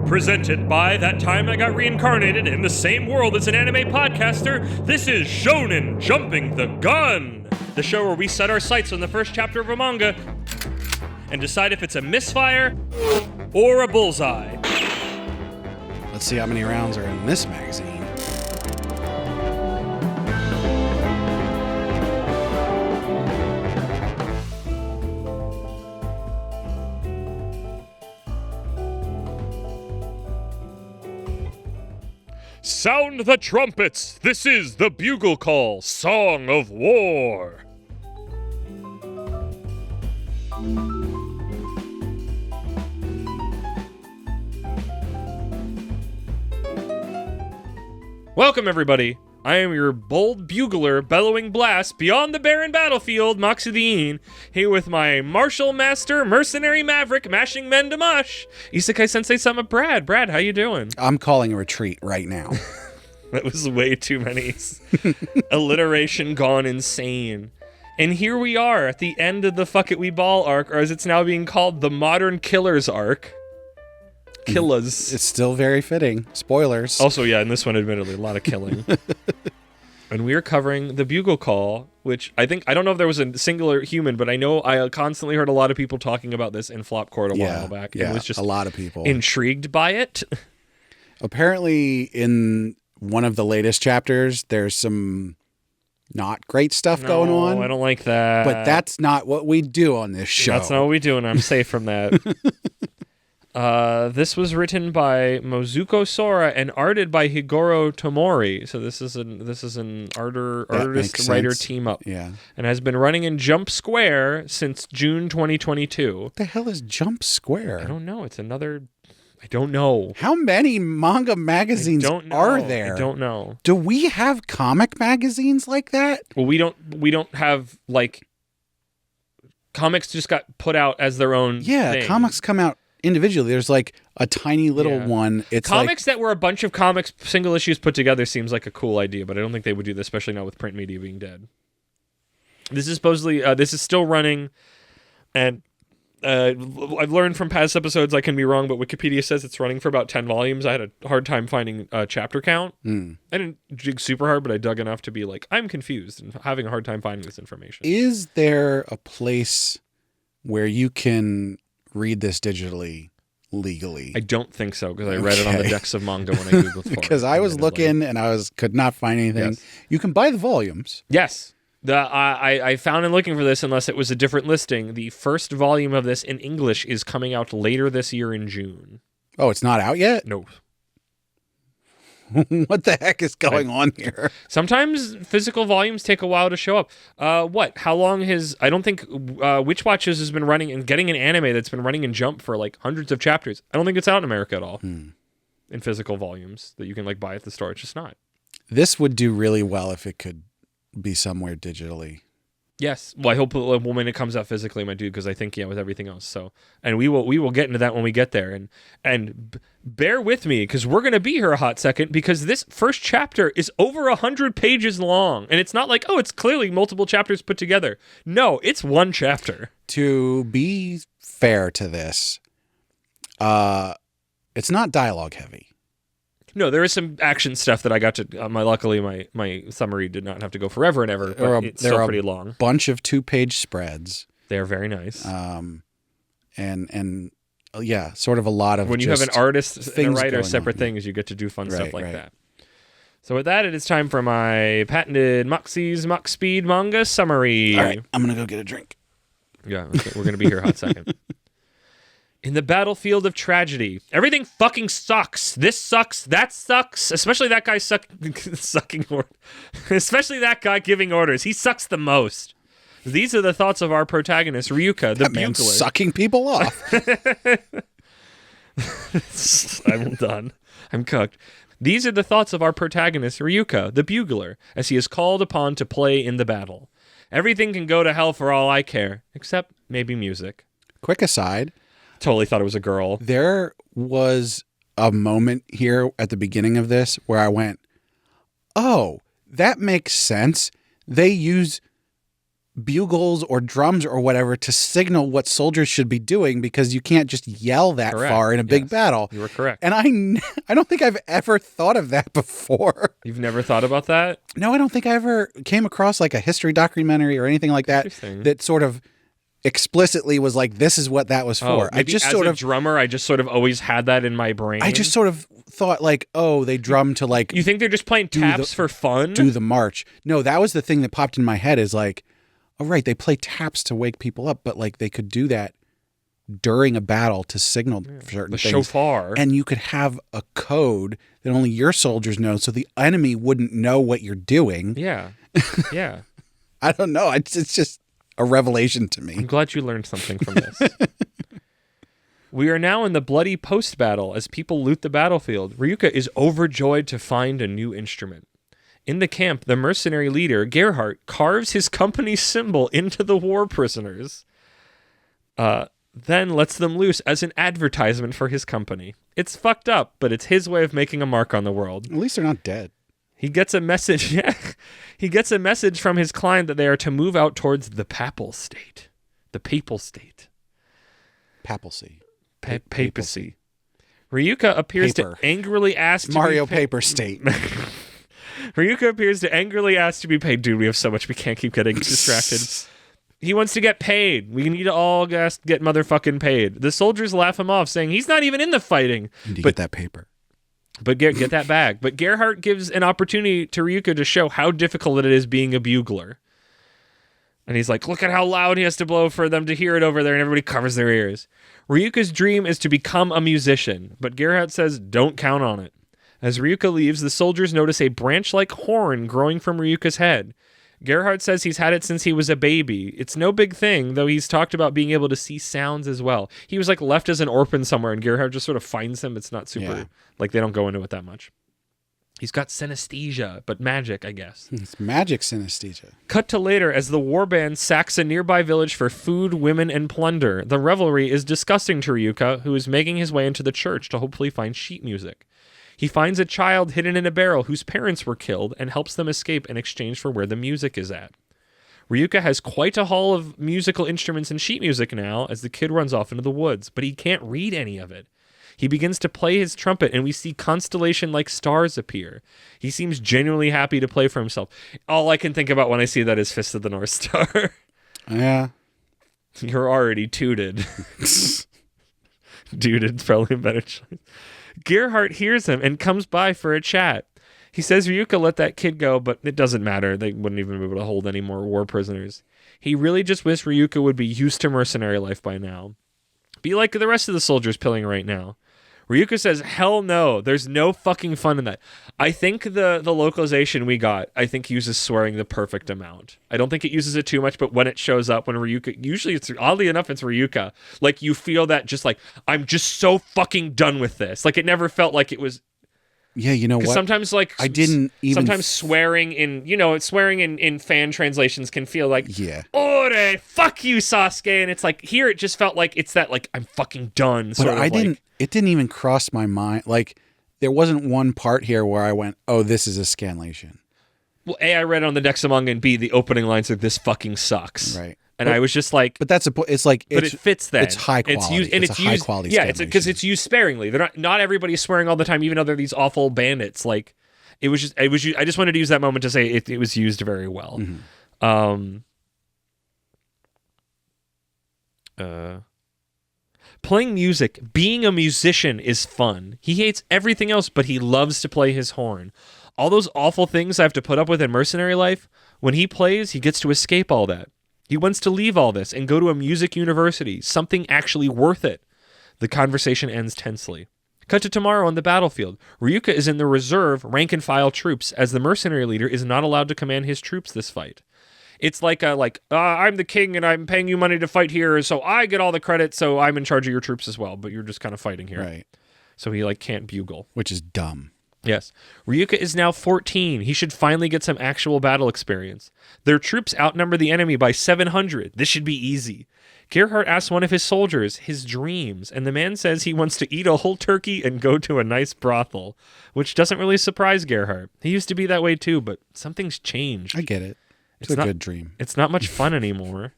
Presented by That Time I Got Reincarnated in the Same World as an Anime Podcaster, this is Shonen Jumping the Gun, the show where we set our sights on the first chapter of a manga and decide if it's a misfire or a bullseye. Let's see how many rounds are in this magazine. Sound the trumpets! This is the Bugle Call, Song of War! Welcome, everybody. I am your bold bugler, bellowing blast beyond the barren battlefield, Moxie the Yeen, here with my martial master, mercenary maverick, mashing men to mush, Isekai Sensei-Sama Brad. Brad, how you doing? I'm calling a retreat right now. That was way too many. Alliteration gone insane. And here we are at the end of the Fuck It We Ball arc, or as it's now being called, the Modern Killers arc. Killers. It's still very fitting. Spoilers. Also, yeah, in this one, admittedly, a lot of killing. And we are covering the Bugle Call, which I don't know if there was a singular human, but I know I constantly heard a lot of people talking about this in Flop Court a while back. Yeah, it was just a lot of people intrigued by it. Apparently, in one of the latest chapters, there's some not great stuff going on. I don't like that. But that's not what we do on this show. That's not what we do, and I'm safe from that. This was written by Mozuko Sora and arted by Higoro Tomori. So this is an artist-writer team-up. Yeah. And has been running in Jump Square since June 2022. What the hell is Jump Square? I don't know. It's another... I don't know. How many manga magazines are there? I don't know. Do we have comic magazines like that? Well, we don't have, like... Comics just got put out as their own thing. Comics come out individually. There's like a tiny little one. It's comics that were a bunch of comics, single issues put together seems like a cool idea, but I don't think they would do this, especially now with print media being dead. This is supposedly, this is still running, and I've learned from past episodes I can be wrong, but Wikipedia says it's running for about 10 volumes. I had a hard time finding a chapter count. I didn't dig super hard, but I dug enough to be like, I'm confused and having a hard time finding this information. Is there a place where you can read this digitally, legally? I don't think so, because I read it on the decks of manga when I Googled for it. Because I was looking and could not find anything. Yes. You can buy the volumes. Yes. I found in looking for this, unless it was a different listing, the first volume of this in English is coming out later this year in June. Oh, it's not out yet? No. What the heck is going on here? Sometimes physical volumes take a while to show up. How long I don't think Witch Watchers has been running and getting an anime that's been running in Jump for like hundreds of chapters. I don't think it's out in America at all in physical volumes that you can like buy at the store. It's just not. This would do really well if it could be somewhere digitally. Yes. Well, I hope when it comes out physically, my dude, because I think, with everything else. So, and we will get into that when we get there. And bear with me, because we're going to be here a hot second, because this first chapter is over 100 pages long. And it's not like, it's clearly multiple chapters put together. No, it's one chapter. To be fair to this, it's not dialogue heavy. No, there is some action stuff that I got to. Luckily, my summary did not have to go forever and ever. But it's still pretty long. Bunch of 2-page spreads. They are very nice. And sort of a lot of. When you have an artist and a writer, separate things, you get to do fun stuff like that. So with that, it is time for my patented Moxie's Mox Speed manga summary. All right, I'm gonna go get a drink. Yeah, okay, we're gonna be here a hot second. In the battlefield of tragedy, everything fucking sucks. This sucks. That sucks. Especially that guy sucking orders. Especially that guy giving orders. He sucks the most. These are the thoughts of our protagonist, Ryuka, the bugler. Sucking people off. I'm done. I'm cooked. These are the thoughts of our protagonist, Ryuka, the bugler, as he is called upon to play in the battle. Everything can go to hell for all I care, except maybe music. Quick aside. Totally thought it was a girl. There was a moment here at the beginning of this where I went, oh, that makes sense. They use bugles or drums or whatever to signal what soldiers should be doing, because you can't just yell that far in a big battle. You were correct. And I don't think I've ever thought of that before. You've never thought about that? No, I don't think I ever came across like a history documentary or anything like that that sort of explicitly was like, this is what that was for. I just sort of drummer, I just sort of always had that in my brain. I just sort of thought like, oh, they drum to like. You think they're just playing taps for fun? Do the march. No, that was the thing that popped in my head is like, oh, right, they play taps to wake people up, but like they could do that during a battle to signal for certain things. Shofar. And you could have a code that only your soldiers know, so the enemy wouldn't know what you're doing. Yeah. Yeah. I don't know. It's just a revelation to me. I'm glad you learned something from this. We are now in the bloody post-battle as people loot the battlefield. Ryuka is overjoyed to find a new instrument. In the camp, the mercenary leader, Gerhardt, carves his company's symbol into the war prisoners, then lets them loose as an advertisement for his company. It's fucked up, but it's his way of making a mark on the world. At least they're not dead. He gets a message. Yeah, he gets a message from his client that they are to move out towards the papal state. The papal state. Papacy. Papacy. Ryuka appears to angrily ask Mario Paper State. Ryuka appears to angrily ask to be paid. Dude, we have so much we can't keep getting distracted. He wants to get paid. We need to all get motherfucking paid. The soldiers laugh him off, saying he's not even in the fighting. Get that paper. But get that bag. But Gerhardt gives an opportunity to Ryuka to show how difficult it is being a bugler. And he's like, look at how loud he has to blow for them to hear it over there, and everybody covers their ears. Ryuka's dream is to become a musician, but Gerhardt says don't count on it. As Ryuka leaves, the soldiers notice a branch-like horn growing from Ryuka's head. Gerhardt says he's had it since he was a baby. It's no big thing, though he's talked about being able to see sounds as well. He was like left as an orphan somewhere, and Gerhardt just sort of finds him. It's not super, like they don't go into it that much. He's got synesthesia, but magic, I guess. It's magic synesthesia. Cut to later as the warband sacks a nearby village for food, women, and plunder. The revelry is disgusting to Ryuka, who is making his way into the church to hopefully find sheet music. He finds a child hidden in a barrel whose parents were killed and helps them escape in exchange for where the music is at. Ryuka has quite a haul of musical instruments and sheet music now as the kid runs off into the woods, but he can't read any of it. He begins to play his trumpet, and we see constellation-like stars appear. He seems genuinely happy to play for himself. All I can think about when I see that is Fist of the North Star. Yeah. You're already tooted. Dude, it's probably a better choice. Gerhardt hears him and comes by for a chat. He says Ryuka let that kid go, but it doesn't matter. They wouldn't even be able to hold any more war prisoners. He really just wished Ryuka would be used to mercenary life by now. Be like the rest of the soldiers pilling right now. Ryuka says, hell no, there's no fucking fun in that. I think the localization we got, I think uses swearing the perfect amount. I don't think it uses it too much, but when it shows up, when Ryuka, usually it's, oddly enough, it's Ryuka. Like, you feel that just like, I'm just so fucking done with this. Like, it never felt like it was... Yeah, you know what? Sometimes, like, I didn't even... Sometimes swearing in fan translations can feel like, yeah, ore, fuck you, Sasuke. And it's like, here it just felt like it's that, like, I'm fucking done. But it didn't even cross my mind. Like, there wasn't one part here where I went, oh, this is a scanlation. Well, A, I read it on the Dex of Manga, and B, the opening lines are, this fucking sucks. Right. And I was just like, but it's like, but it fits that. It's high quality. It's a high quality. Yeah, because it's used sparingly. They're not everybody's swearing all the time, even though they're these awful bandits. Like, I just wanted to use that moment to say it was used very well. Mm-hmm. Playing music, being a musician is fun. He hates everything else, but he loves to play his horn. All those awful things I have to put up with in mercenary life, when he plays, he gets to escape all that. He wants to leave all this and go to a music university, something actually worth it. The conversation ends tensely. Cut to tomorrow on the battlefield. Ryuka is in the reserve rank-and-file troops, as the mercenary leader is not allowed to command his troops this fight. It's like I'm the king and I'm paying you money to fight here, so I get all the credit, so I'm in charge of your troops as well, but you're just kind of fighting here. Right. So he can't bugle. Which is dumb. Yes. Ryuka is now 14. He should finally get some actual battle experience. Their troops outnumber the enemy by 700. This should be easy. Gerhardt asks one of his soldiers his dreams, and the man says he wants to eat a whole turkey and go to a nice brothel, which doesn't really surprise Gerhardt. He used to be that way too, but something's changed. I get it. It's a good dream. It's not much fun anymore.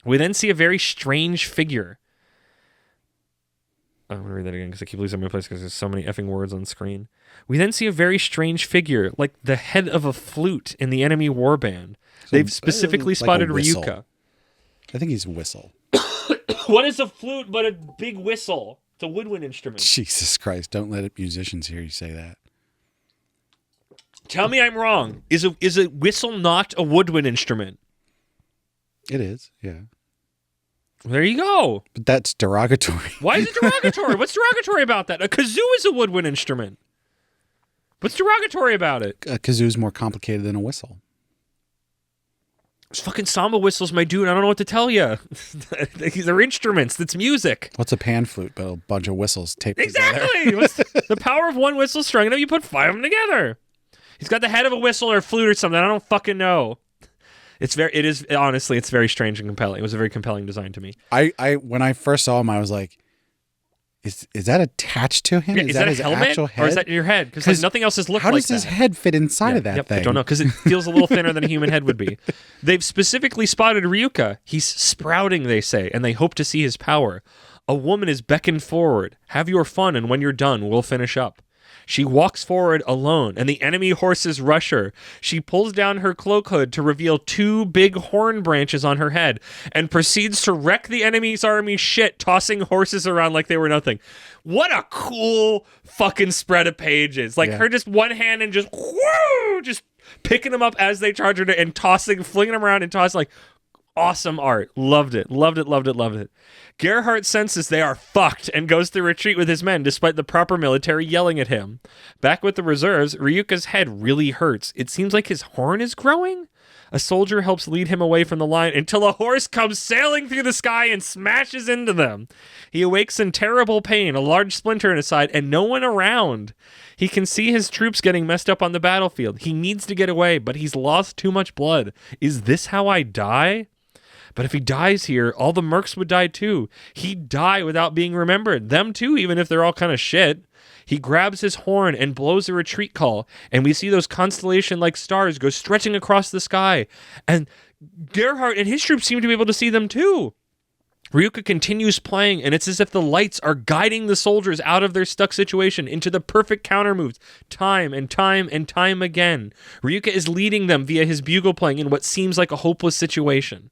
We then see a very strange figure. I'm going to read that again because I keep losing my place because there's so many effing words on screen. We then see a very strange figure, like the head of a flute in the enemy warband. They've specifically spotted Ryuka. I think he's a whistle. What is a flute but a big whistle? It's a woodwind instrument. Jesus Christ, don't let musicians hear you say that. Tell me I'm wrong. Is a whistle not a woodwind instrument? It is, yeah. There you go. But that's derogatory. Why is it derogatory? What's derogatory about that? A kazoo is a woodwind instrument. What's derogatory about it? A kazoo's more complicated than a whistle. Those fucking samba whistles, my dude. I don't know what to tell you. They're instruments. That's music. What's a pan flute but a bunch of whistles taped together? Exactly. The power of one whistle strung enough, you put 5 of them together. He's got the head of a whistle or a flute or something. I don't fucking know. Honestly, it's very strange and compelling. It was a very compelling design to me. When I first saw him, I was like, is that attached to him? Yeah, is that his helmet? actual head? Or is that in your head? Because nothing else has looked like that. How does his head fit inside of that thing? I don't know, because it feels a little thinner than a human head would be. They've specifically spotted Ryuka. He's sprouting, they say, and they hope to see his power. A woman is beckoned forward. Have your fun, and when you're done, we'll finish up. She walks forward alone, and the enemy horses rush her. She pulls down her cloak hood to reveal 2 big horn branches on her head and proceeds to wreck the enemy's army shit, tossing horses around like they were nothing. What a cool fucking spread of pages. Like her just one hand and just whoo, just picking them up as they charge her and tossing, flinging them around and tossing like awesome art. Loved it. Loved it, loved it, loved it. Gerhardt senses they are fucked and goes to retreat with his men despite the proper military yelling at him. Back with the reserves, Ryuka's head really hurts. It seems like his horn is growing? A soldier helps lead him away from the line until a horse comes sailing through the sky and smashes into them. He awakes in terrible pain, a large splinter in his side, and no one around. He can see his troops getting messed up on the battlefield. He needs to get away, but he's lost too much blood. Is this how I die? But if he dies here, all the mercs would die too. He'd die without being remembered. Them too, even if they're all kind of shit. He grabs his horn and blows a retreat call, and we see those constellation-like stars go stretching across the sky. And Gerhardt and his troops seem to be able to see them too. Ryuka continues playing, and it's as if the lights are guiding the soldiers out of their stuck situation into the perfect counter moves, time and time and time again. Ryuka is leading them via his bugle playing in what seems like a hopeless situation.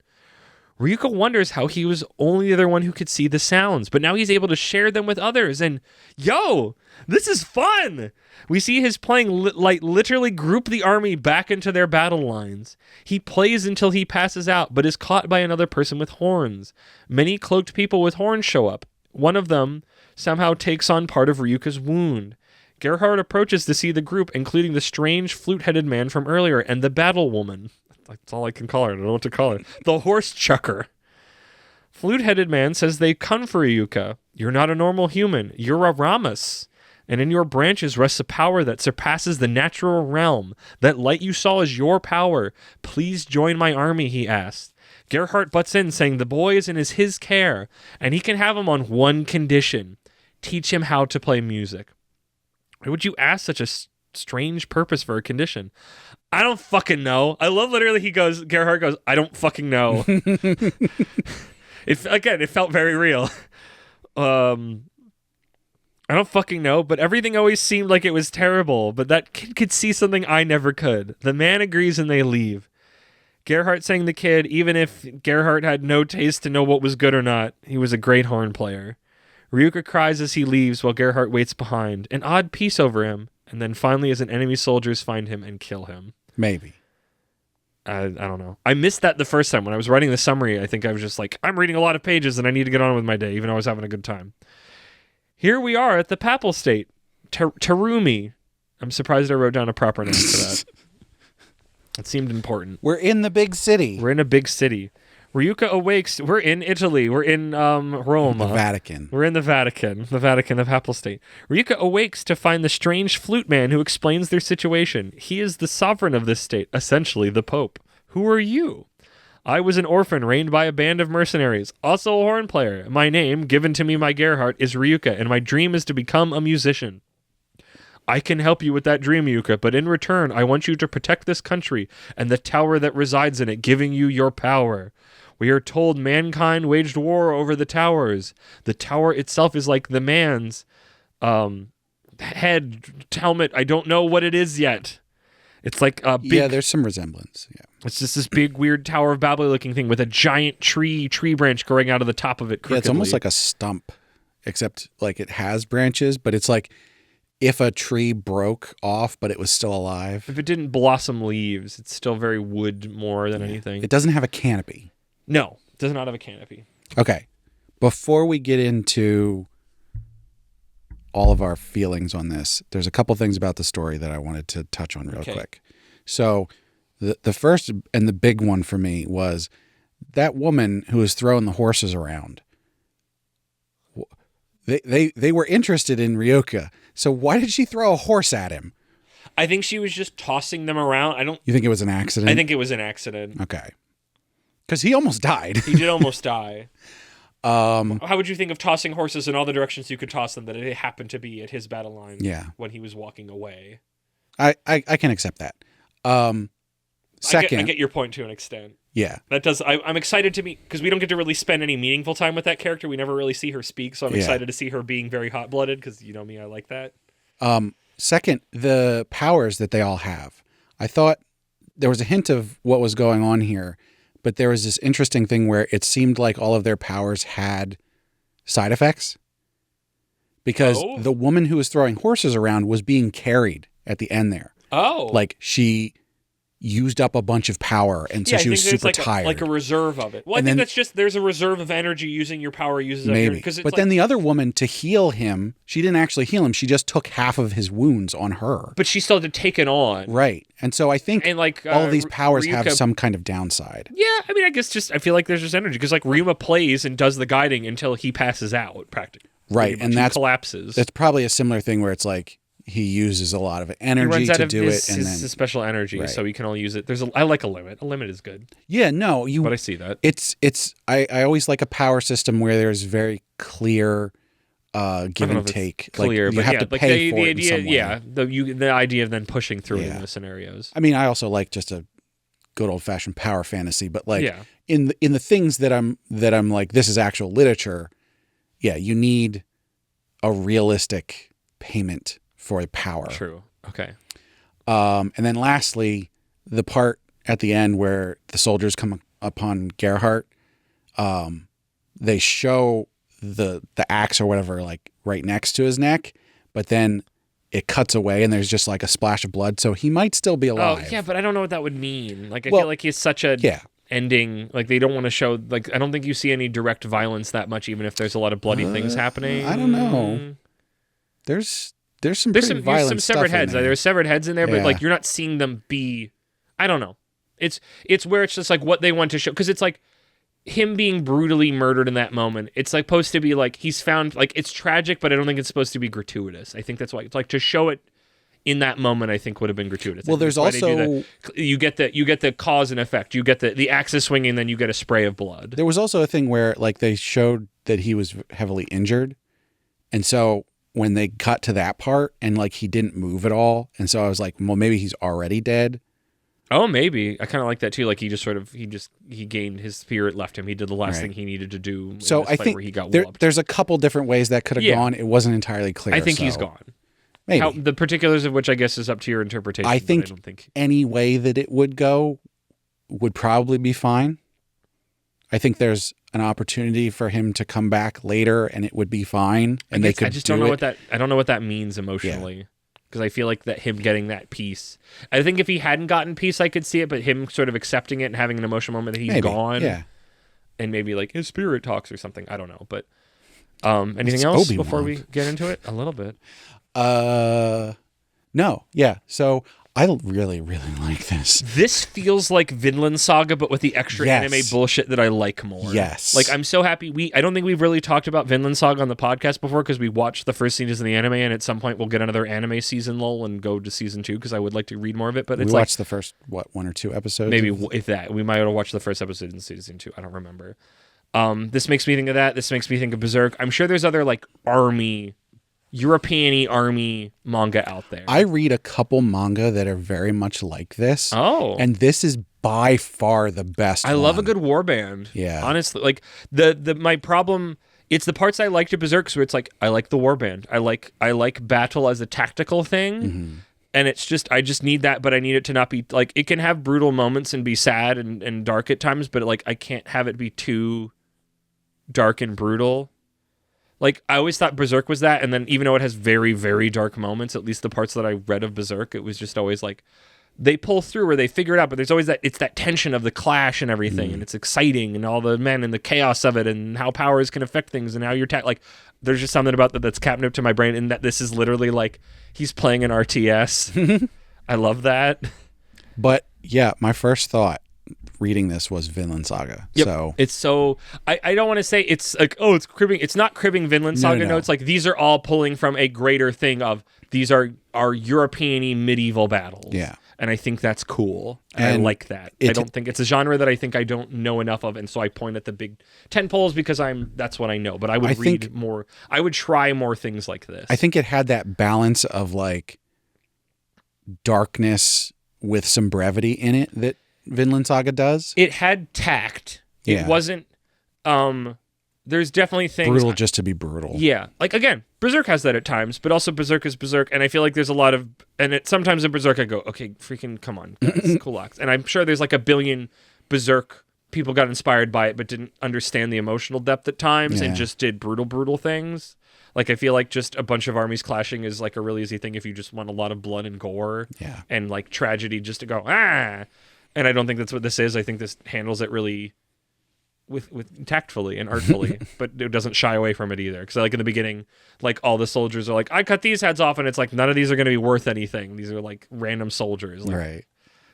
Ryuka wonders how he was only the other one who could see the sounds, but now he's able to share them with others, and yo, this is fun! We see his playing literally group the army back into their battle lines. He plays until he passes out, but is caught by another person with horns. Many cloaked people with horns show up. One of them somehow takes on part of Ryuka's wound. Gerhardt approaches to see the group, including the strange flute-headed man from earlier and the battle woman. That's all I can call her. I don't know what to call her. The horse chucker. Flute-headed man says they come for Ryuka. You're not a normal human. You're a Ramus. And in your branches rests a power that surpasses the natural realm. That light you saw is your power. Please join my army, he asked. Gerhardt butts in, saying the boy is in his care, and he can have him on one condition. Teach him how to play music. Why would you ask such a strange purpose for a condition? I don't fucking know. I love literally Gerhardt goes, I don't fucking know. It felt very real. I don't fucking know, but everything always seemed like it was terrible, but that kid could see something I never could. The man agrees and they leave. Gerhardt saying the kid, even if Gerhardt had no taste to know what was good or not, he was a great horn player. Ryuka cries as he leaves while Gerhardt waits behind, an odd peace over him, and then finally as an enemy soldiers find him and kill him. Maybe. I don't know. I missed that the first time. When I was writing the summary, I think I was just like, I'm reading a lot of pages and I need to get on with my day, even though I was having a good time. Here we are at the Papal State. Terumi. I'm surprised I wrote down a proper name for that. It seemed important. We're in the big city. We're in a big city. Ryuka awakes. We're in Italy. We're in Rome. The Vatican. We're in the Vatican. The Vatican, the Papal State. Ryuka awakes to find the strange flute man who explains their situation. He is the sovereign of this state, essentially the Pope. Who are you? I was an orphan reigned by a band of mercenaries, also a horn player. My name, given to me by Gerhardt, is Ryuka, and my dream is to become a musician. I can help you with that dream, Yuka, but in return, I want you to protect this country and the tower that resides in it, giving you your power. We are told mankind waged war over the towers. The tower itself is like the man's head, helmet. I don't know what it is yet. It's like a big... Yeah, there's some resemblance. Yeah. It's just this big, weird Tower of Babel looking thing with a giant tree branch growing out of the top of it crookedly. Yeah, it's almost like a stump, except like it has branches, but it's like if a tree broke off, but it was still alive. If it didn't blossom leaves, it's still very wood more than anything. It doesn't have a canopy. No, it does not have a canopy. Okay. Before we get into all of our feelings on this, there's a couple things about the story that I wanted to touch on real quick. So the first and the big one for me was that woman who was throwing the horses around. They were interested in Ryoka. So why did she throw a horse at him? I think she was just tossing them around. You think it was an accident? I think it was an accident. Okay. Because he almost died. He did almost die. How would you think of tossing horses in all the directions you could toss them, that it happened to be at his battle line when he was walking away? I can accept that. Second, I get your point to an extent. Yeah. That does. I'm excited to meet, because we don't get to really spend any meaningful time with that character. We never really see her speak, so I'm excited to see her being very hot-blooded, because you know me, I like that. Second, the powers that they all have. I thought there was a hint of what was going on here, but there was this interesting thing where it seemed like all of their powers had side effects. Because the woman who was throwing horses around was being carried at the end there. Oh. Like she used up a bunch of power, and so she was super tired. Like a reserve of it. Well, I think that's just, there's a reserve of energy. Using your power uses up maybe. But then the other woman, to heal him, she didn't actually heal him. She just took half of his wounds on her. But she still had to take it on. Right. And so I think all of these powers Ryuka have some kind of downside. Yeah, I mean, I guess I feel like there's just energy, because like Ryuma plays and does the guiding until he passes out, practically. Right, and that collapses. That's probably a similar thing where it's like he uses a lot of energy to do it, and then his special energy, so he can only use it. I like a limit. A limit is good. Yeah, no, but I see that. I always like a power system where there's very clear give and take. Clear, like you have to pay for it in some way. Yeah, the idea of then pushing through it in the scenarios. I mean, I also like just a good old fashioned power fantasy, but like in the things that I'm like, this is actual literature. Yeah, you need a realistic payment for the power. True. Okay. And then lastly, the part at the end where the soldiers come upon Gerhardt, they show the axe or whatever like right next to his neck, but then it cuts away and there's just like a splash of blood, so he might still be alive. Oh, yeah, but I don't know what that would mean. Like I feel like he's such a ending, like they don't want to show, like I don't think you see any direct violence that much, even if there's a lot of bloody things happening. I don't know. There's some violent some severed stuff heads. In there. There's severed heads in there, but like you're not seeing them be. I don't know. It's where it's just like what they want to show, because it's like him being brutally murdered in that moment. It's like supposed to be like he's found, like it's tragic, but I don't think it's supposed to be gratuitous. I think that's why it's like to show it in that moment, I think would have been gratuitous. Well, there's also you get the cause and effect. You get the axe is swinging, then you get a spray of blood. There was also a thing where like they showed that he was heavily injured, and so when they cut to that part and like he didn't move at all, and so I was like, well, maybe he's already dead. Oh, maybe. I kind of like that too. Like he just he gained his spirit, left him. He did the last thing he needed to do. So I think where he got there's a couple different ways that could have gone. It wasn't entirely clear. I think he's gone. Maybe. The particulars of which I guess is up to your interpretation. I don't think any way that it would go would probably be fine. I think there's an opportunity for him to come back later and it would be fine. And they could. I just don't know I don't know what that means emotionally. Because I feel like that him getting that peace. I think if he hadn't gotten peace, I could see it, but him sort of accepting it and having an emotional moment that he's gone. Yeah. And maybe like his spirit talks or something. I don't know. But anything else before we get into it? A little bit. No. Yeah. So I really, really like this. This feels like Vinland Saga, but with the extra anime bullshit that I like more. Yes. Like, I'm so happy. I don't think we've really talked about Vinland Saga on the podcast before, because we watched the first season of the anime, and at some point we'll get another anime season lull and go to season 2, because I would like to read more of it. But we watched the first, 1 or 2 episodes? Maybe, if that. We might have watched the first episode in season 2. I don't remember. This makes me think of that. This makes me think of Berserk. I'm sure there's other, like, army European-y army manga out there. I read a couple manga that are very much like this. Oh. And this is by far the best I love a one. good warband. Yeah. Honestly, like my problem, it's the parts I liked at Berserk, where it's like I like the warband. I like battle as a tactical thing. Mm-hmm. And it's just I just need that, but I need it to not be like it can have brutal moments and be sad and dark at times, but like I can't have it be too dark and brutal. Like, I always thought Berserk was that, and then even though it has very, very dark moments, at least the parts that I read of Berserk, it was just always like, they pull through or they figure it out, but there's always it's that tension of the clash and everything, and it's exciting, and all the men and the chaos of it, and how powers can affect things, and how you're like, there's just something about that that's catnip to my brain, and that this is literally like, he's playing an RTS. I love that. But, yeah, my first thought reading this was Vinland Saga. Yep. So it's so I don't want to say it's like, oh, it's cribbing. It's not cribbing Vinland Saga. No, it's like these are all pulling from a greater thing of these are European-y medieval battles. Yeah. And I think that's cool. And I like that. I don't think it's a genre that I think I don't know enough of, and so I point at the big tent poles because that's what I know. But I would read more. I would try more things like this. I think it had that balance of like darkness with some brevity in it that Vinland Saga does. It had tact. It wasn't. There's definitely things brutal just to be brutal. Yeah, like again, Berserk has that at times, but also Berserk is Berserk, and I feel like there's a lot of, and sometimes in Berserk I go, okay, freaking come on, guys, Kulaks, and I'm sure there's like a billion Berserk people got inspired by it, but didn't understand the emotional depth at times, and just did brutal things. Like I feel like just a bunch of armies clashing is like a really easy thing if you just want a lot of blood and gore, and like tragedy just to go and I don't think that's what this is. I think this handles it really with tactfully and artfully, but it doesn't shy away from it either. Because like in the beginning, like all the soldiers are like, I cut these heads off, and it's like none of these are going to be worth anything. These are like random soldiers, like, right?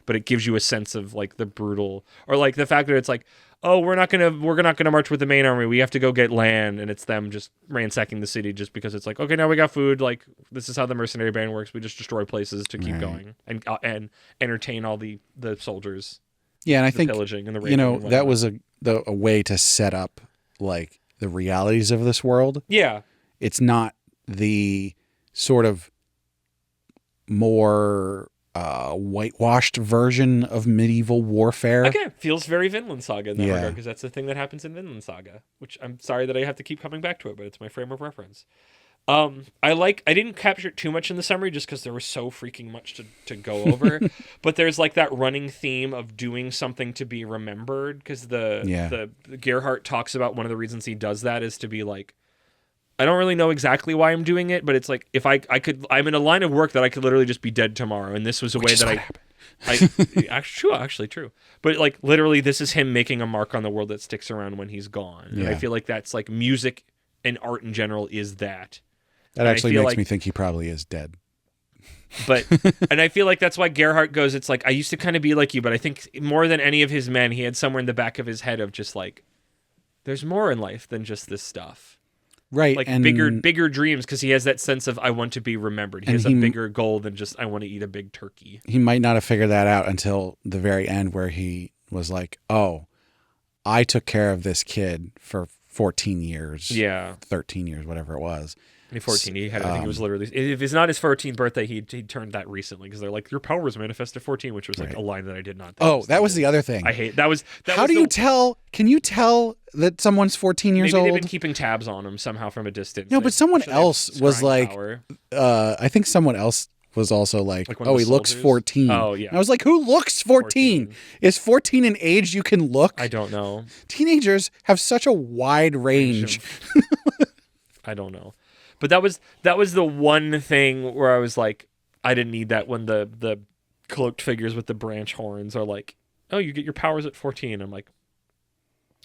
But it gives you a sense of like the brutal, or like the fact that it's like, oh, we're not gonna march with the main army. We have to go get land, and it's them just ransacking the city just because it's like, okay, now we got food. Like this is how the mercenary band works. We just destroy places to keep going and entertain all the soldiers. Yeah, and I think pillaging and the that was a way to set up like the realities of this world. Yeah, it's not the sort of more whitewashed version of medieval warfare. Again, feels very Vinland Saga in that regard, because that's the thing that happens in Vinland Saga, which I'm sorry that I have to keep coming back to it, but it's my frame of reference. I didn't capture it too much in the summary just because there was so freaking much to go over, but there's like that running theme of doing something to be remembered, because the Gerhardt talks about one of the reasons he does that is to be like, I don't really know exactly why I'm doing it, but it's like if I'm in a line of work that I could literally just be dead tomorrow, and this was a way that actually true. But like literally, this is him making a mark on the world that sticks around when he's gone. And I feel like that's like music and art in general is that. That actually makes me think he probably is dead. But and I feel like that's why Gerhardt goes, it's like I used to kind of be like you, but I think more than any of his men, he had somewhere in the back of his head of just like, there's more in life than just this stuff. Right. Like and bigger dreams, because he has that sense of I want to be remembered. He has a bigger goal than just I want to eat a big turkey. He might not have figured that out until the very end, where he was like, oh, I took care of this kid for 14 years. Yeah. 13 years, whatever it was. 14. He had, I think it was literally, if it's not his 14th birthday, he turned that recently, because they're like, your powers manifest at 14, which was like a line that I did not. That was the other thing. I hate that. How do you tell? Can you tell that someone's 14 years old? Maybe they've been keeping tabs on him somehow from a distance. No, but someone else was like, I think someone else was also like oh, he looks 14. Oh, yeah. And I was like, who looks 14? Is 14 an age you can look? I don't know. Teenagers have such a wide range. I don't know. But that was the one thing where I was like, I didn't need that when the cloaked figures with the branch horns are like, oh, you get your powers at 14. I'm like,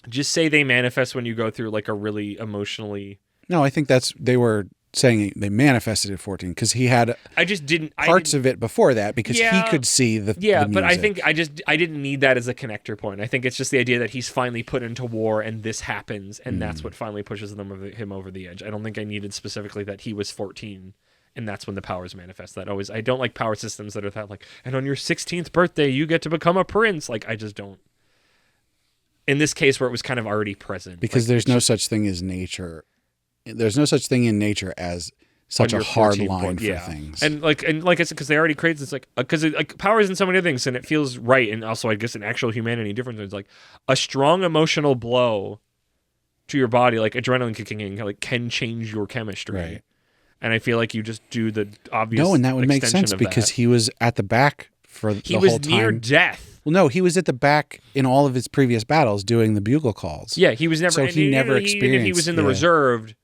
just say they manifest when you go through like a really emotionally. No, I think they were saying they manifested at 14 because he had parts of it before that because he could see the music. But I think I didn't need that as a connector point. I think it's just the idea that he's finally put into war and this happens, and that's what finally pushes him over the edge. I don't think I needed specifically that he was 14 and that's when the powers manifest. I don't like power systems that are that like, and on your 16th birthday you get to become a prince. Like I just don't. In this case where it was kind of already present. Because there's no such thing as nature. There's no such thing in nature as such on a your hard 14 line point. for Yeah. things. And like I said, because they already created this, like, because like power is in so many other things, and it feels right, and also I guess an actual humanity difference. It's like a strong emotional blow to your body, like adrenaline kicking in, like can change your chemistry. Right. And I feel like you just do the obvious. No, and that would make extension sense of because that. he was at the back for He the was whole time. near death. Well, no, he was at the back in all of his previous battles doing the bugle calls. Yeah, he was never. So he never Even if he was in the experienced- reserved,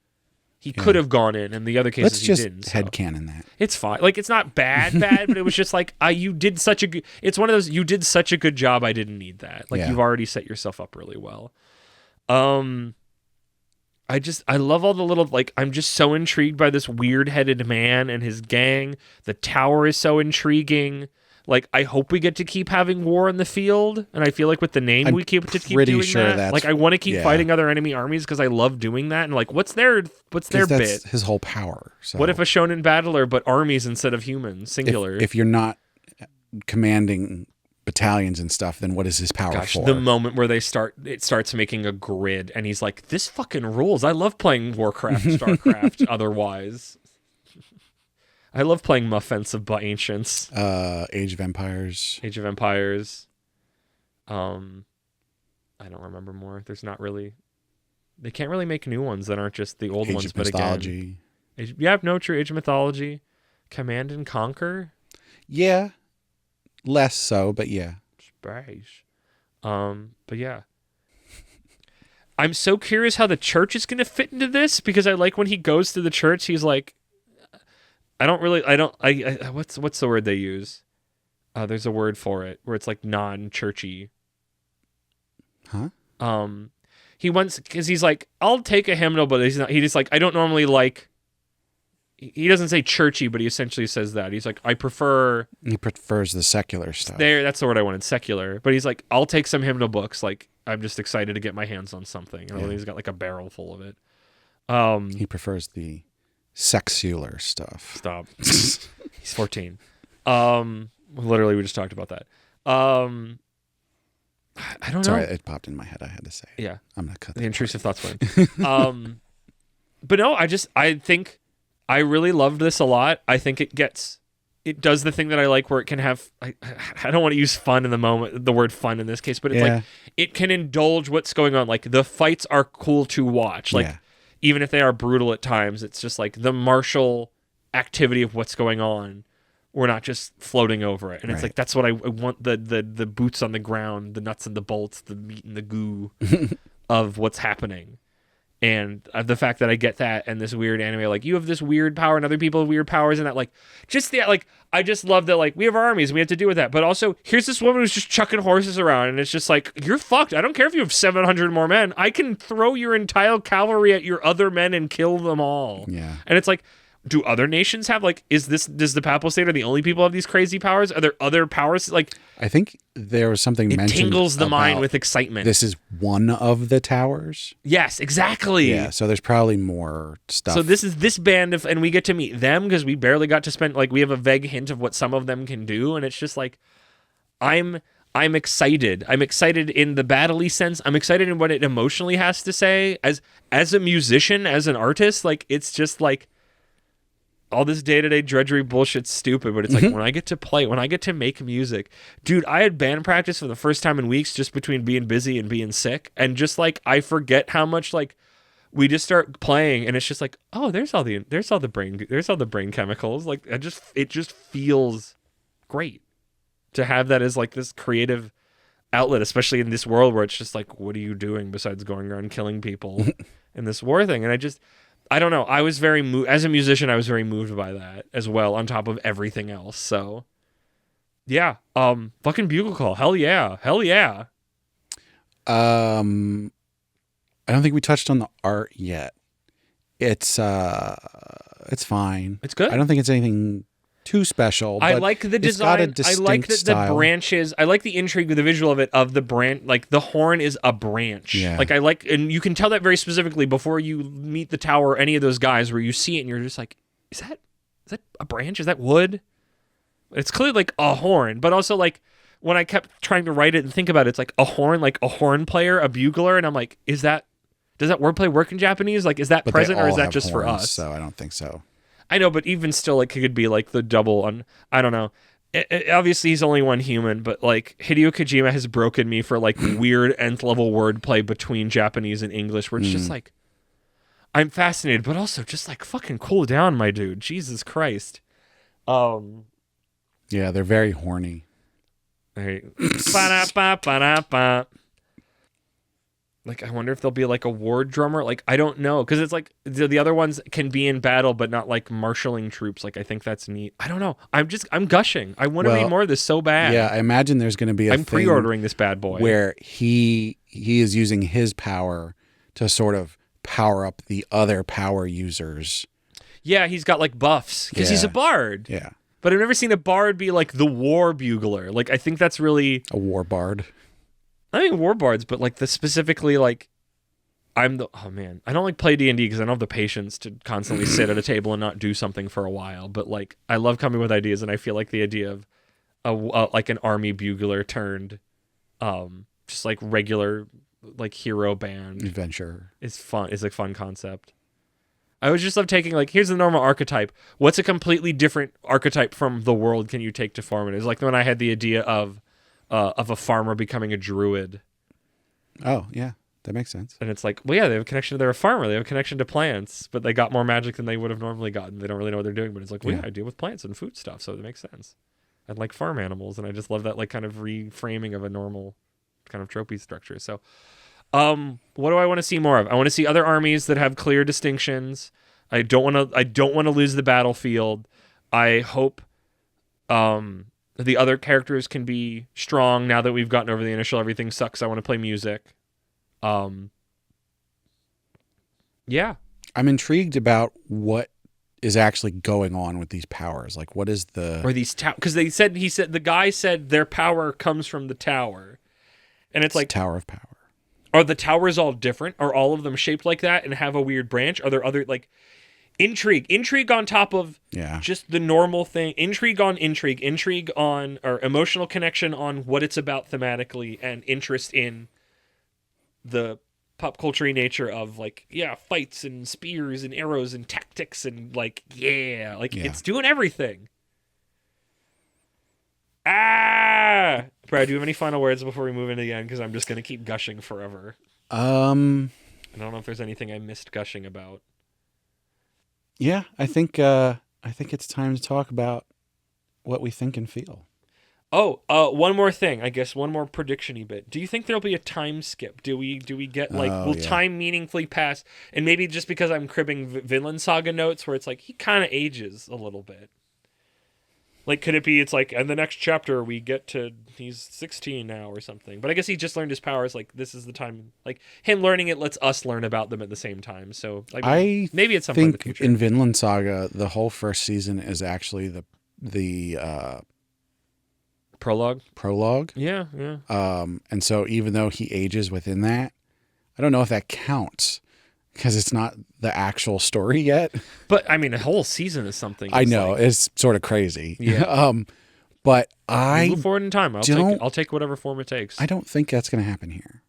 he could have gone in. In the other cases, Let's he just didn't. So. headcanon that. It's fine. Like it's not bad, but it was just like you did such a good. It's one of those you did such a good job. I didn't need that. Like Yeah. you've already set yourself up really well. I love all the little like I'm just so intrigued by this weird-headed man and his gang. The tower is so intriguing. Like I hope we get to keep having war in the field, and I feel like with the name I'm we keep pretty doing sure that. that's- Like I want to keep yeah. fighting other enemy armies because I love doing that. And like, what's their 'Cause bit? that's his whole power. So What if a shonen battler but armies instead of humans, singular? if you're not commanding battalions and stuff, then what is his power Gosh, for? the moment where it starts making a grid, and he's like, "This fucking rules." I love playing Warcraft, Starcraft. Otherwise, I love playing Offensive by Ancients, Age of Empires. Age of Empires. I don't remember more. There's not really. They can't really make new ones that aren't just the old Age ones. of But Mythology. again, true. Age of Mythology, Command and Conquer. Yeah. Less so, but yeah. Space. But yeah. I'm so curious how the church is going to fit into this because I like when he goes to the church, he's like, what's the word they use? There's a word for it where it's like non-churchy. Huh? He wants, because he's like, I'll take a hymnal, but he just like, I don't normally like, he doesn't say churchy, but he essentially says that. He's like, I prefer. He prefers the secular stuff. That's the word I wanted, secular. But he's like, I'll take some hymnal books. Like, I'm just excited to get my hands on something. And he's got like a barrel full of it. He prefers the sexular stuff. Stop. He's 14. Literally, we just talked about that. I don't know. Sorry, it popped in my head. I had to say. Yeah. I'm gonna cut The that intrusive thoughts went. But no, I think I really loved this a lot. I think it does the thing that I like where it can have, I don't want to use fun in the moment, the word fun in this case, but it's like, it can indulge what's going on. Like the fights are cool to watch. Like even if they are brutal at times, it's just like the martial activity of what's going on. We're not just floating over it. And it's like, that's what I want, the boots on the ground, the nuts and the bolts, the meat and the goo of what's happening. And the fact that I get that and this weird anime, like you have this weird power and other people have weird powers and that, like, just the, like, I just love that, like, we have our armies and we have to deal with that. But also, here's this woman who's just chucking horses around and it's just like, you're fucked. I don't care if you have 700 more men. I can throw your entire cavalry at your other men and kill them all. Yeah. And it's like, do other nations have, like, does the Papal State are the only people have these crazy powers? Are there other powers? Like, I think there was something it mentioned tingles the mind about with excitement. This is one of the towers. Yes, exactly. Yeah, so there's probably more stuff. So this is this band and we get to meet them because we barely got to spend, like, we have a vague hint of what some of them can do, and it's just like, I'm excited. I'm excited in the battle-y sense. I'm excited in what it emotionally has to say. As a musician, as an artist, like, it's just like, all this day-to-day drudgery bullshit's stupid, but it's like when I get to play, when I get to make music, dude, I had band practice for the first time in weeks just between being busy and being sick, and just like I forget how much, like, we just start playing and it's just like, oh, there's all the brain chemicals, like it just feels great to have that as like this creative outlet, especially in this world where it's just like, what are you doing besides going around killing people in this war thing? And I don't know. I was very as a musician, I was very moved by that as well, on top of everything else. So, yeah, fucking Bugle Call, hell yeah. I don't think we touched on the art yet. It's fine. It's good. I don't think it's anything too special. I but like the it's got a design. I like distinct the style. branches. I like the intrigue with the visual of it, of the branch. Like the horn is a branch. Yeah. Like I like, and you can tell that very specifically before you meet the tower or any of those guys, where you see it and you're just like, is that a branch? Is that wood? It's clearly like a horn, but also like when I kept trying to write it and think about it, it's like a horn player, a bugler, and I'm like, does that wordplay work in Japanese? Like, is that But present they or is all that have just for horns, us? So I don't think so. I know, but even still, like, it could be like the double on. I don't know. Obviously, he's only one human, but like Hideo Kojima has broken me for like weird nth level wordplay between Japanese and English, where it's just like, I'm fascinated, but also just like fucking cool down, my dude. Jesus Christ. Yeah, they're very horny. Right. Ba-da-ba-ba-da-ba. Like, I wonder if there'll be like a war drummer. Like, I don't know, because it's like the other ones can be in battle, but not like marshaling troops. Like, I think that's neat. I don't know. I'm gushing. I want to read more of this so bad. Yeah, I imagine there's going to be I'm pre-ordering this bad boy where he is using his power to sort of power up the other power users. Yeah, he's got like buffs because he's a bard. Yeah. But I've never seen a bard be like the war bugler. Like, I think that's really a war bard. I mean war bards, but like the specifically like I don't like play D&D because I don't have the patience to constantly sit at a table and not do something for a while. But like I love coming with ideas, and I feel like the idea of like an army bugler turned just like regular like hero band adventure is fun. It's a fun concept. I would just love taking like, here's the normal archetype. What's a completely different archetype from the world can you take to form it? It's like when I had the idea of a farmer becoming a druid. Oh, yeah. That makes sense. And it's like, well, yeah, they have a connection. They're a farmer. They have a connection to plants, but they got more magic than they would have normally gotten. They don't really know what they're doing, but it's like, well, yeah, I deal with plants and food stuff, so it makes sense. And like farm animals, and I just love that like kind of reframing of a normal kind of tropey structure. So, what do I want to see more of? I want to see other armies that have clear distinctions. I don't want to lose the battlefield. I hope the other characters can be strong now that we've gotten over the initial everything sucks. I want to play music. Yeah. I'm intrigued about what is actually going on with these powers. Like, what is the... Or these because the guy said their power comes from the tower. And it's like... Tower of Power. Are the towers all different? Are all of them shaped like that and have a weird branch? Are there other, like... Intrigue on top of just the normal thing. Intrigue on or emotional connection on what it's about thematically, and interest in the pop culture nature of like, fights and spears and arrows and tactics and like, it's doing everything. Brad, do you have any final words before we move into the end? Because I'm just going to keep gushing forever. I don't know if there's anything I missed gushing about. Yeah, I think it's time to talk about what we think and feel. Oh, one more thing. I guess one more prediction-y bit. Do you think there'll be a time skip? Do we get like will time meaningfully pass? And maybe just because I'm cribbing Vinland Saga notes, where it's like he kind of ages a little bit. Like, could it be it's like in the next chapter we get to he's 16 now or something? But I guess he just learned his powers. Like, this is the time. Like, him learning it lets us learn about them at the same time. So maybe it's something in the future. In Vinland Saga, the whole first season is actually the prologue. Yeah. And so even though he ages within that, I don't know if that counts because it's not the actual story yet. But I mean, a whole season is something. I know, it's sort of crazy. Yeah. But move forward in time. I'll take whatever form it takes. I don't think that's going to happen here.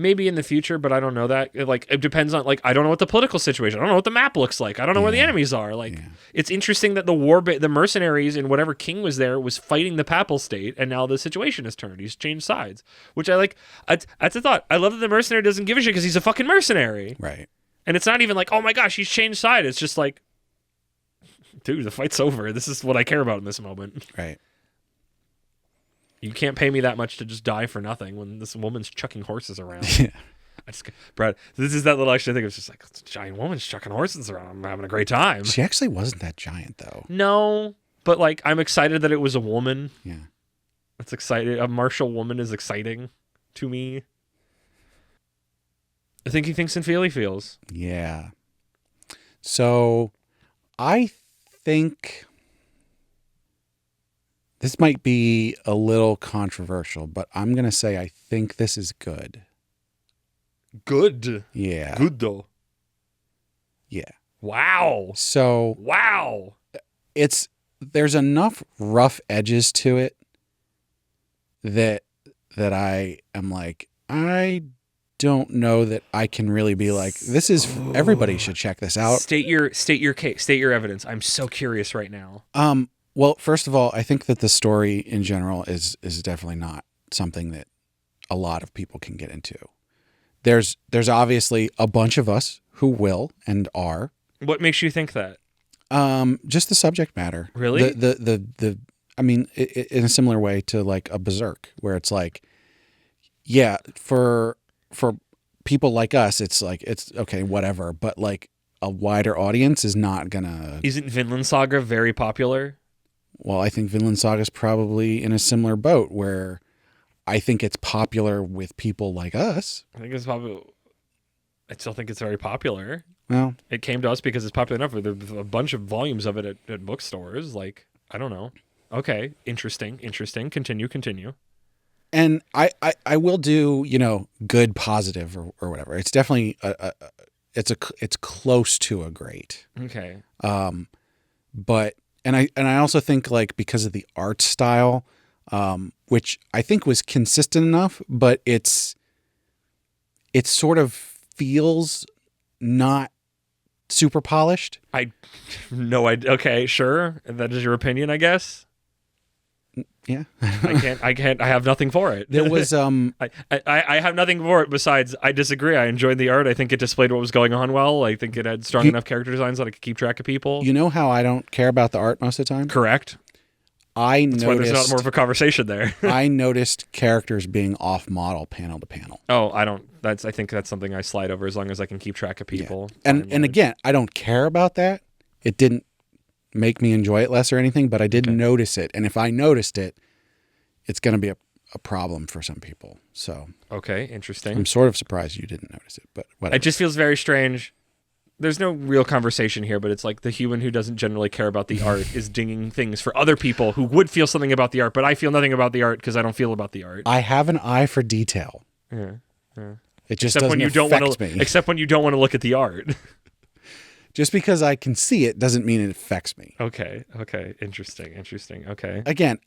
Maybe in the future, but I don't know that. Like, it depends on, like, I don't know what the political situation. I don't know what the map looks like. I don't know where the enemies are. Like, it's interesting that the mercenaries and whatever king was there was fighting the papal state, and now the situation has turned. He's changed sides, which I like. That's a thought. I love that the mercenary doesn't give a shit because he's a fucking mercenary. Right. And it's not even like, oh my gosh, he's changed side. It's just like, dude, the fight's over. This is what I care about in this moment. Right. You can't pay me that much to just die for nothing when this woman's chucking horses around. Yeah. Brad, this is that little extra thing. It's just like, it's a giant woman's chucking horses around. I'm having a great time. She actually wasn't that giant, though. No, but like, I'm excited that it was a woman. Yeah. It's exciting. A martial woman is exciting to me. I think he thinks and feel he feels. Yeah. So, I think this might be a little controversial, but I'm going to say I think this is good. Good? Yeah. Good, though. Yeah. Wow. So. Wow. There's enough rough edges to it that I am like, I don't know that I can really be like, this is everybody should check this out. State your case, state your evidence. I'm so curious right now. Well, first of all, I think that the story in general is definitely not something that a lot of people can get into. There's obviously a bunch of us who will and are. What makes you think that? Just the subject matter. Really? I mean, in a similar way to like a Berserk, where it's like, yeah, for people like us, it's like, it's okay, whatever. But like a wider audience is not gonna. Isn't Vinland Saga very popular? Well, I think Vinland Saga is probably in a similar boat where I think it's popular with people like us. I think it's probably. I still think it's very popular. Well, it came to us because it's popular enough. There's a bunch of volumes of it at bookstores. Like, I don't know. Okay, interesting. Continue. And I will do, good positive or whatever. It's definitely it's close to a great. Okay. But I also think like because of the art style, which I think was consistent enough, but it sort of feels not super polished. Okay, sure. That is your opinion, I guess. Yeah. I can't. I have nothing for it. There was I have nothing for it besides I disagree. I enjoyed the art. I think it displayed what was going on well. I think it had strong enough character designs that I could keep track of people. You know how I don't care about the art most of the time? Correct. That's why there's not more of a conversation there. I noticed characters being off model panel to panel. Oh, I don't. I think that's something I slide over as long as I can keep track of people. Yeah. And again, I don't care about that. It didn't make me enjoy it less or anything, but I did notice it. And if I noticed it, it's going to be a problem for some people. So okay, interesting. I'm sort of surprised you didn't notice it, but whatever. It just feels very strange. There's no real conversation here, but it's like the human who doesn't generally care about the art is dinging things for other people who would feel something about the art, but I feel nothing about the art because I don't feel about the art. I have an eye for detail. Yeah. It just doesn't affect me. Except when you don't want to look at the art. Just because I can see it doesn't mean it affects me. Okay. Interesting. Okay. Again,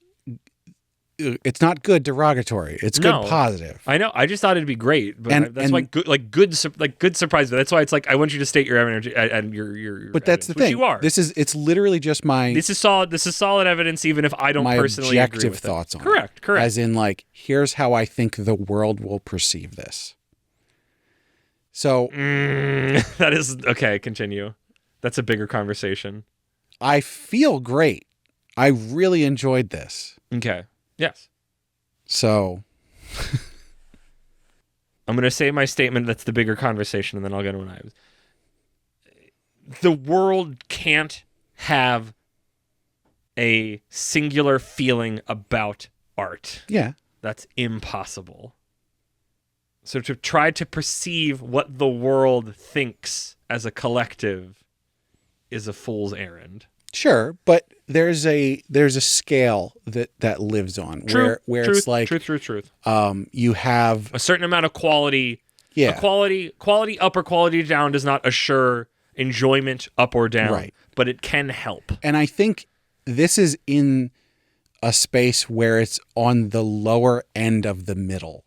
it's not good derogatory. It's good positive. I know. I just thought it'd be great, but that's why good surprise. That's why it's like I want you to state your energy and your. But that's the thing. You are. It's literally just my. This is solid evidence, even if I don't personally agree with it. My objective thoughts on it. Correct. As in, like, here's how I think the world will perceive this. So that is okay. Continue. That's a bigger conversation. I feel great. I really enjoyed this. Okay. Yes. So I'm going to say my statement that's the bigger conversation, and then I'll get into it. The world can't have a singular feeling about art. Yeah. That's impossible. So to try to perceive what the world thinks as a collective is a fool's errand. Sure, but there's a scale that lives on where it's like truth. You have a certain amount of quality. Yeah, quality up or quality down does not assure enjoyment up or down, right? But it can help. And I think this is in a space where it's on the lower end of the middle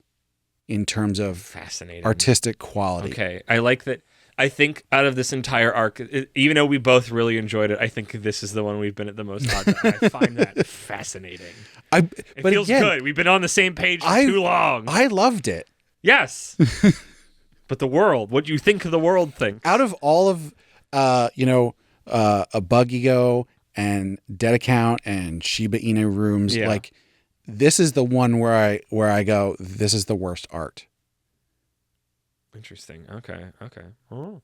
in terms of fascinating artistic quality. Okay, I like that. I think out of this entire arc, even though we both really enjoyed it, I think this is the one we've been at the most on. I find that fascinating. It feels good. We've been on the same page for too long. I loved it. Yes. But the world, what do you think the world thinks? Out of all of, a Bug-Ego and Dead Account and Shiba Inu Rooms, like this is the one where I go, this is the worst art. Interesting. Okay. Oh.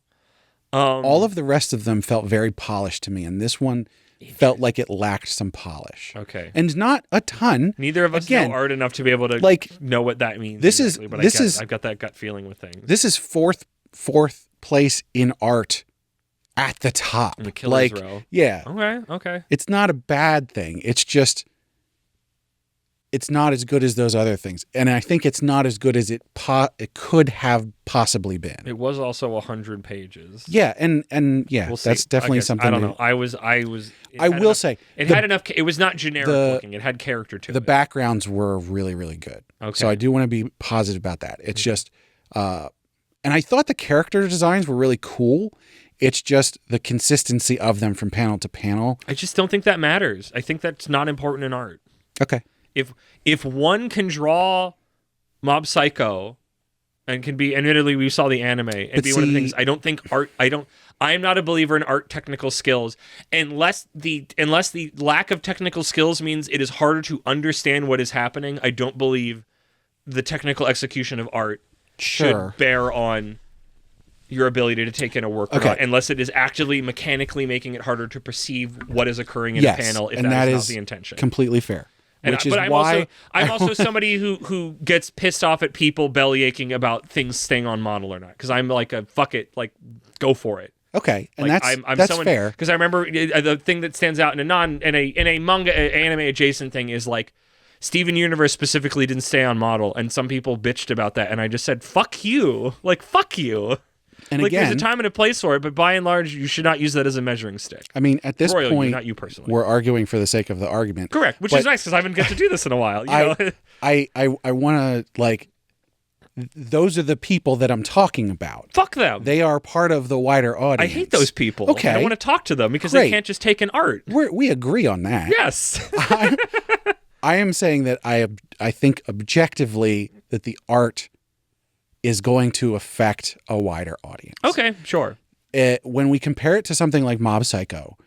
All of the rest of them felt very polished to me, and this one felt like it lacked some polish. Okay. And not a ton. Neither of us know art enough to be able to know what that means. I've got that gut feeling with things. This is fourth place in art at the top. In the killer's row. Yeah. Okay. It's not a bad thing. It's just it's not as good as those other things. And I think it's not as good as it could have possibly been. It was also 100 pages. Yeah, and we'll that's definitely something. I don't know. I will say it had enough. It was not generic looking. It had character to it. The backgrounds were really, really good. Okay. So I do want to be positive about that. It's just And I thought the character designs were really cool. It's just the consistency of them from panel to panel. I just don't think that matters. I think that's not important in art. Okay. If one can draw Mob Psycho and can be, admittedly, we saw the anime and be one of the things. I don't think art. I am not a believer in art technical skills unless the lack of technical skills means it is harder to understand what is happening. I don't believe the technical execution of art should bear on your ability to take in a work, or not, unless it is actually mechanically making it harder to perceive what is occurring in a panel. If that is not the intention, completely fair. I'm also somebody who gets pissed off at people belly aching about things staying on model or not, because I'm like a fuck it, like go for it. Okay, and like, that's fair. Because I remember the thing that stands out in a manga anime adjacent thing is like Steven Universe specifically didn't stay on model, and some people bitched about that, and I just said fuck you, like fuck you. And like, there's a time and a place for it, but by and large, you should not use that as a measuring stick. I mean, at this point, not you personally, we're arguing for the sake of the argument. Correct, which is nice because I haven't get to do this in a while. You know? I want to, like, those are the people that I'm talking about. Fuck them. They are part of the wider audience. I hate those people. Okay. I want to talk to them because they can't just take an art. We agree on that. Yes. I am saying that I think objectively that the art is going to affect a wider audience. Okay, sure. When we compare it to something like Mob Psycho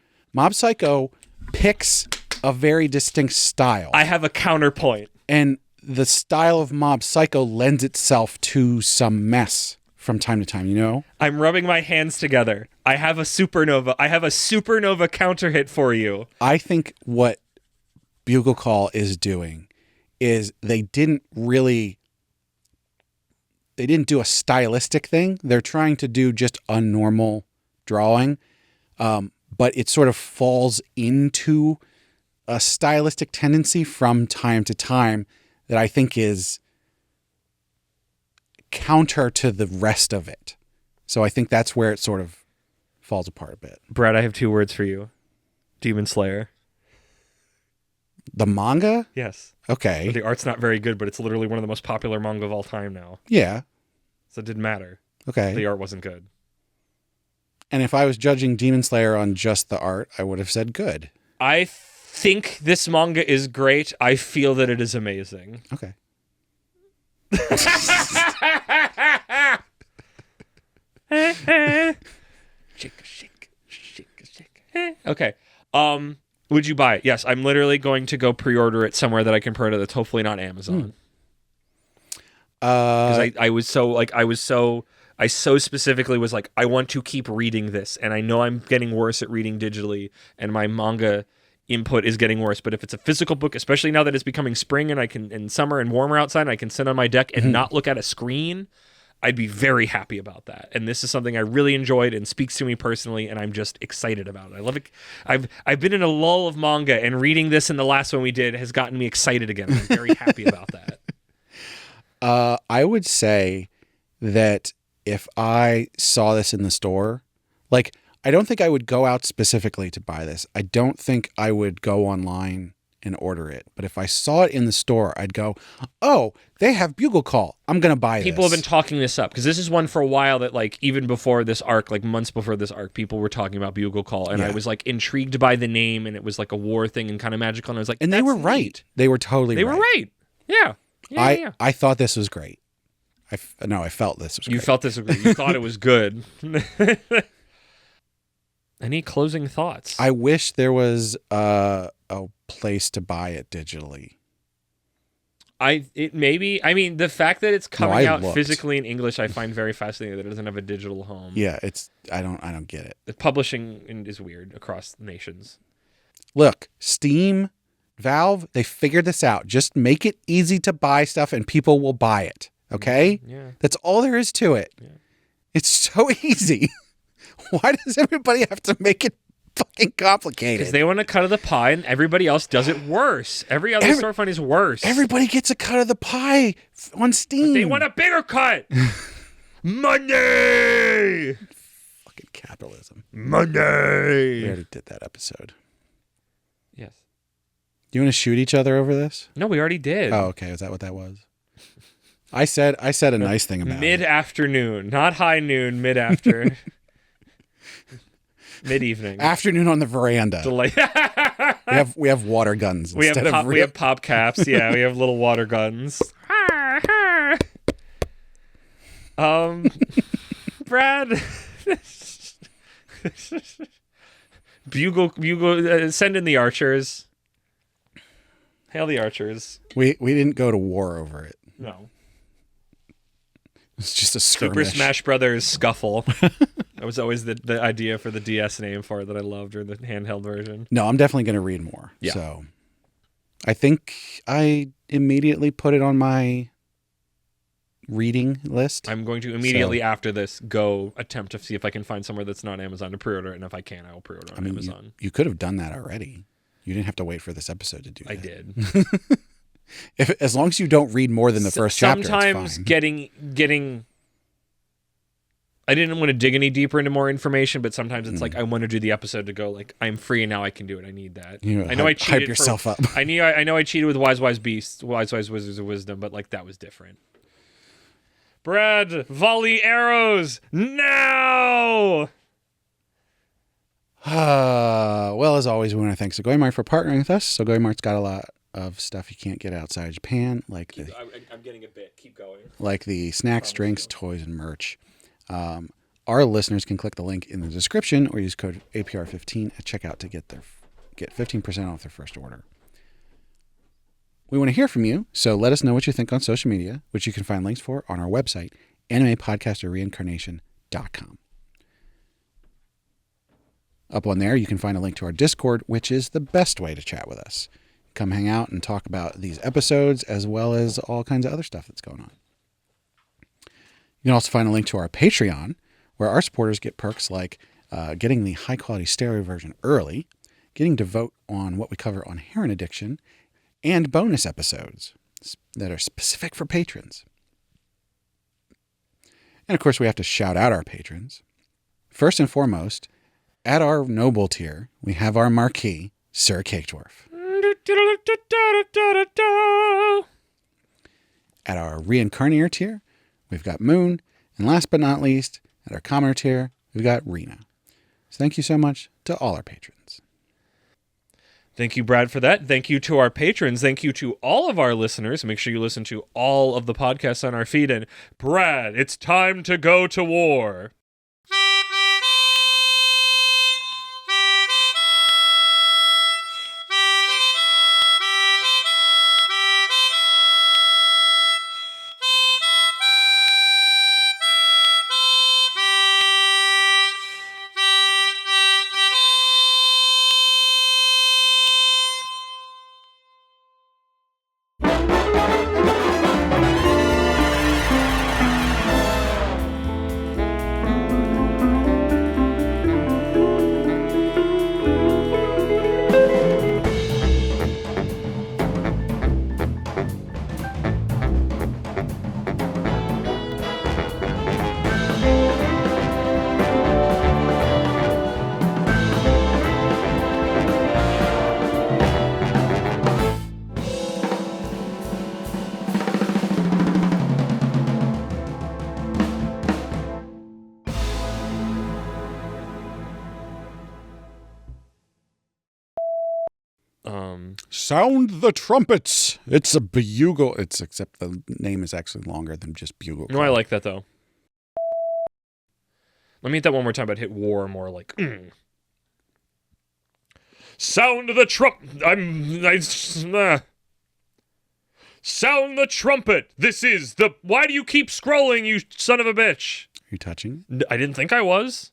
picks a very distinct style. I have a counterpoint. And the style of Mob Psycho lends itself to some mess from time to time, you know? I'm rubbing my hands together. I have a supernova counter hit for you. I think what Bugle Call is doing is they didn't do a stylistic thing. They're trying to do just a normal drawing, but it sort of falls into a stylistic tendency from time to time that I think is counter to the rest of it. So I think that's where it sort of falls apart a bit. Brad, I have 2 words for you. Demon Slayer. The manga? Yes. Okay. The art's not very good, but it's literally one of the most popular manga of all time now. Yeah. So it didn't matter. Okay. The art wasn't good. And if I was judging Demon Slayer on just the art, I would have said good. I think this manga is great. I feel that it is amazing. Okay. Shake. Okay. Would you buy it? Yes, I'm literally going to go pre-order it somewhere that I can pre-order that's hopefully not Amazon. Because I so specifically was like, I want to keep reading this, and I know I'm getting worse at reading digitally, and my manga input is getting worse. But if it's a physical book, especially now that it's becoming spring and summer and warmer outside, and I can sit on my deck and not look at a screen, I'd be very happy about that. And this is something I really enjoyed and speaks to me personally, and I'm just excited about it. I love it. I've been in a lull of manga, and reading this in the last one we did has gotten me excited again. I'm very happy about that. I would say that if I saw this in the store, like, I don't think I would go out specifically to buy this. I don't think I would go online and order it. But if I saw it in the store, I'd go, oh, they have Bugle Call. I'm going to buy this. People have been talking this up because this is one for a while that, like, even before this arc, like months before this arc, people were talking about Bugle Call. And I was, like, intrigued by the name, and it was like a war thing and kind of magical. And I was like, and they were right. They were totally right. They were right. Yeah. I thought this was great. I felt this was great. You felt this was great. You thought it was good. Any closing thoughts? I wish there was a place to buy it digitally. The fact that it's coming out physically in English, I find very fascinating that it doesn't have a digital home. Yeah, I don't get it. The publishing is weird across nations. Look, Steam, Valve, they figured this out. Just make it easy to buy stuff and people will buy it. Okay? Yeah. That's all there is to it. Yeah. It's so easy. Why does everybody have to make it fucking complicated? Because they want a cut of the pie and everybody else does it worse. Every other storefront is worse. Everybody gets a cut of the pie on Steam. But they want a bigger cut. Money! Fucking capitalism. Money! We already did that episode. Yes. Do you want to shoot each other over this? No, we already did. Oh, okay. Is that what that was? I said a nice thing about it. Mid-afternoon, not high noon, mid-after. Mid-evening. Afternoon on the veranda. Delay. we have water guns we instead have of we have pop caps. Yeah, we have little water guns. Brad. Bugle, send in the archers. Hail the archers. We didn't go to war over it. No. It's just a Super skirmish. Smash Brothers Scuffle. That was always the idea for the DS name for it that I loved, or the handheld version. No, I'm definitely going to read more. Yeah. So I think I immediately put it on my reading list. I'm going to immediately after this go attempt to see if I can find somewhere that's not Amazon to pre-order it, and if I can, I will pre-order on Amazon. You could have done that already. You didn't have to wait for this episode to do that. I did. As long as you don't read more than the first chapter, sometimes it's fine. getting. I didn't want to dig any deeper into more information, but sometimes it's like I want to do the episode to go like I'm free and now I can do it. I need that. I know I cheated. Hype yourself up. I know I cheated with Wise Beasts, Wise Wizards of Wisdom, but like that was different. Brad, volley arrows now. Well, as always, we want to thank Segoy Mart for partnering with us. Segoy Mart's got a lot of stuff you can't get outside Japan, like I'm getting a bit. Keep going. Like the snacks, drinks, toys, and merch. Our listeners can click the link in the description or use code APR15 at checkout to get 15% off their first order. We want to hear from you, so let us know what you think on social media, which you can find links for on our website, animepodcasterreincarnation.com. Up on there, you can find a link to our Discord, which is the best way to chat with us. Come hang out and talk about these episodes as well as all kinds of other stuff that's going on. You can also find a link to our Patreon, where our supporters get perks like getting the high-quality stereo version early, getting to vote on what we cover on heroin addiction, and bonus episodes that are specific for patrons. And of course, we have to shout out our patrons. First and foremost, at our noble tier, we have our marquee, Sir Cake Dwarf. At our reincarnator tier, we've got Moon. And last but not least, at our commoner tier, we've got Rena. So thank you so much to all our patrons. Thank you, Brad, for that. Thank you to our patrons. Thank you to all of our listeners. Make sure you listen to all of the podcasts on our feed. And Brad, it's time to go to war. Sound the trumpets. It's a bugle. Except the name is actually longer than just Bugle Call. No, I like that, though. Let me hit that one more time, but hit war more like... Sound the Sound the trumpet. This is the... Why do you keep scrolling, you son of a bitch? Are you touching? I didn't think I was.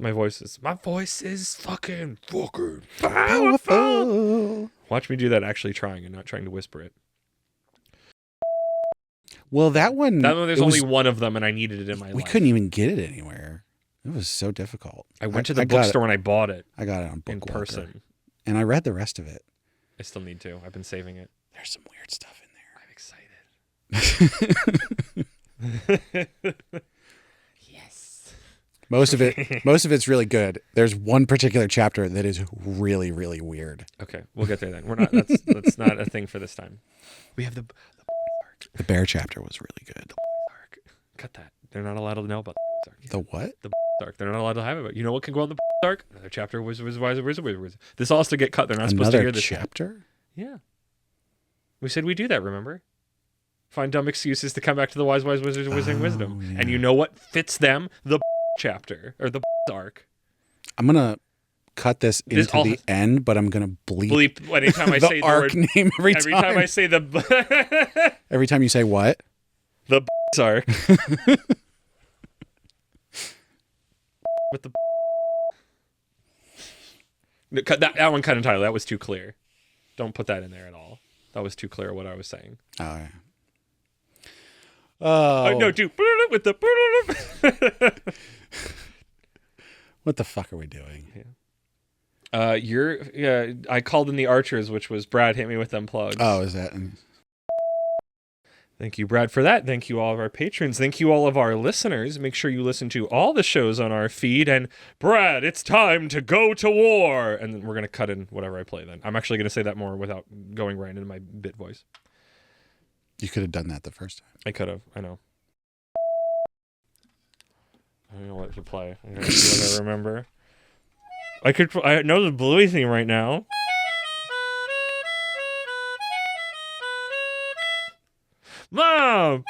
My voice is fucking powerful. Watch me do that actually trying and not trying to whisper it. Well, that one... There's only one of them and I needed it in my life. We couldn't even get it anywhere. It was so difficult. I went to the bookstore and I bought it. I got it on in person. And I read the rest of it. I still need to. I've been saving it. There's some weird stuff in there. I'm excited. Yes. Most of it's really good. There's one particular chapter that is really, really weird. Okay, we'll get there then. We're not. That's not a thing for this time. We have the arc. The bear chapter was really good. The boys arc. Cut that. They're not allowed to know about the boys arc. The what? The arc. They're not allowed to have it. You know what can go on the arc? Another chapter was This all has to get cut. They're not supposed to hear this chapter? Yet. Yeah. We said we do that, remember? Find dumb excuses to come back to the wise wizards of wisdom. Yeah. And you know what fits them? The chapter. Or the arc. I'm going to cut this into the end, but I'm going to bleep anytime I the say the arc word, name every time I say the... Every time you say what? The arc. With the... No, cut that one cut entirely. That was too clear. Don't put that in there at all. That was too clear what I was saying. Oh, yeah. Oh. No, do with the... What the fuck are we doing? Yeah. I called in the Archers, which was Brad hit me with them plugs. Oh, is that... Thank you, Brad, for that. Thank you, all of our patrons. Thank you, all of our listeners. Make sure you listen to all the shows on our feed. And, Brad, it's time to go to war. And then we're going to cut in whatever I play then. I'm actually going to say that more without going right into my bit voice. You could have done that the first time. I could have. I know. I don't know what to play. I gotta see what I remember. I know the Bluey theme right now. Mom!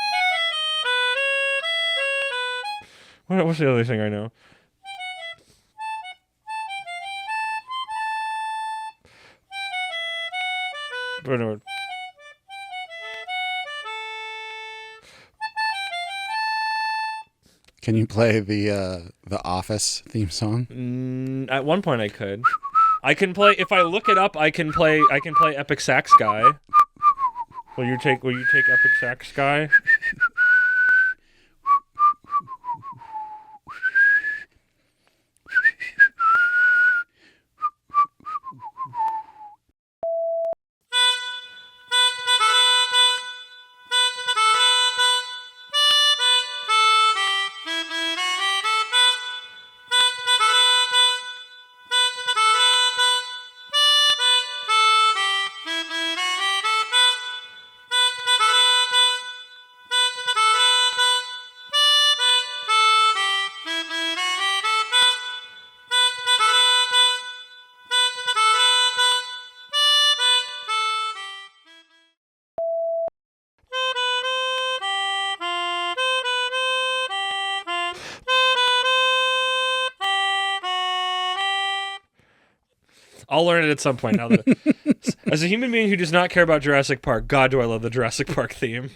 What's the other thing I know? Can you play the Office theme song? At one point I could. I can play if I look it up. I can play Epic Sax Guy. Will you take Epic Sax Guy? I'll learn it at some point. Now that as a human being who does not care about Jurassic Park, God, do I love the Jurassic Park theme.